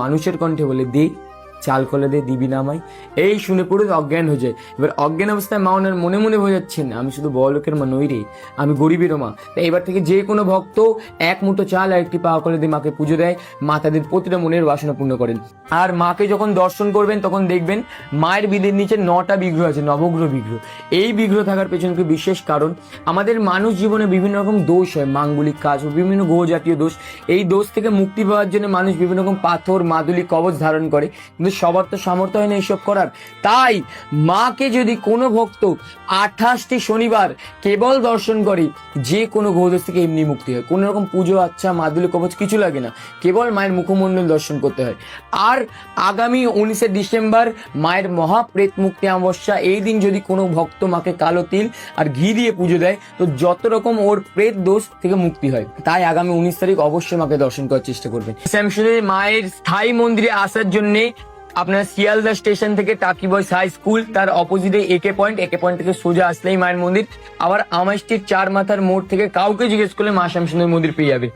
মানুষের কণ্ঠে বলে, দে চাল কলে দে, দিবি না আমায়। এই শুনে পুরো অজ্ঞান হয়ে যায়। এবার অজ্ঞান অবস্থায় মা ওনার মনে মনে বোঝাচ্ছেন, আমি শুধু বড়লোকের মা নই রে, আমি গরিবেরও মা। তাই এবার থেকে যে কোনো ভক্ত এক মুঠো চাল আর একটি পাওয়া করে দিয়ে মাকে পুজো দেয়, মা তাদের প্রতিটা মনের বাসনা পূর্ণ করেন। আর মাকে যখন দর্শন করবেন তখন দেখবেন মায়ের বিলের নিচে 9টা বিগ্রহ আছে, নবগ্রহ বিগ্রহ। এই বিগ্রহ থাকার পেছনে বিশেষ কারণ, আমাদের মানুষ জীবনে বিভিন্ন রকম দোষ হয়, মাঙ্গলিক কাজ ও বিভিন্ন গ্রহ জাতীয় দোষ। এই দোষ থেকে মুক্তি পাওয়ার জন্য মানুষ বিভিন্ন রকম পাথর, মাদুলি, কবচ ধারণ করে, কিন্তু সবার তো সামর্থ্য হয় না এইসব করার। তাই মাকে যদি কোনো ভক্ত 28টি শনিবার কেবল দর্শন করে, যে কোনো গ্রহদোষ থেকে এমনি মুক্তি হয়। কোনো রকম পুজো, আচ্ছা, মাদুলি, কবচ কিছু লাগে না, কেবল মায়ের মুখমণ্ডল দর্শন করতে হয়। আর আগামী 19শে ডিসেম্বর মায়ের মহাপ্রেত মুক্তি অমাবস্যা, এই দিন যদি কোনো ভক্ত মাকে কালো তিল আর ঘি দিয়ে পুজো দেয়, তো যত রকম ওর প্রেত দোষ থেকে মুক্তি হয়। তাই আগামী 19 তারিখ অবশ্যই মাকে দর্শন করার চেষ্টা করবেন। শ্যামসুন্দরী মায়ের স্থায়ী মন্দিরে আসার জন্য আপনার শিয়ালদা স্টেশন থেকে টাকি বয়েজ হাই স্কুল, তার অপোজিটে একে পয়েন্ট থেকে সোজা আসলেই মায়ের মন্দির। আবার আমাইস্টির 4 মাথার মোড় থেকে কাউকে জিজ্ঞেস করলে মা শ্যামসুন্দরী মন্দির পেয়ে যাবে।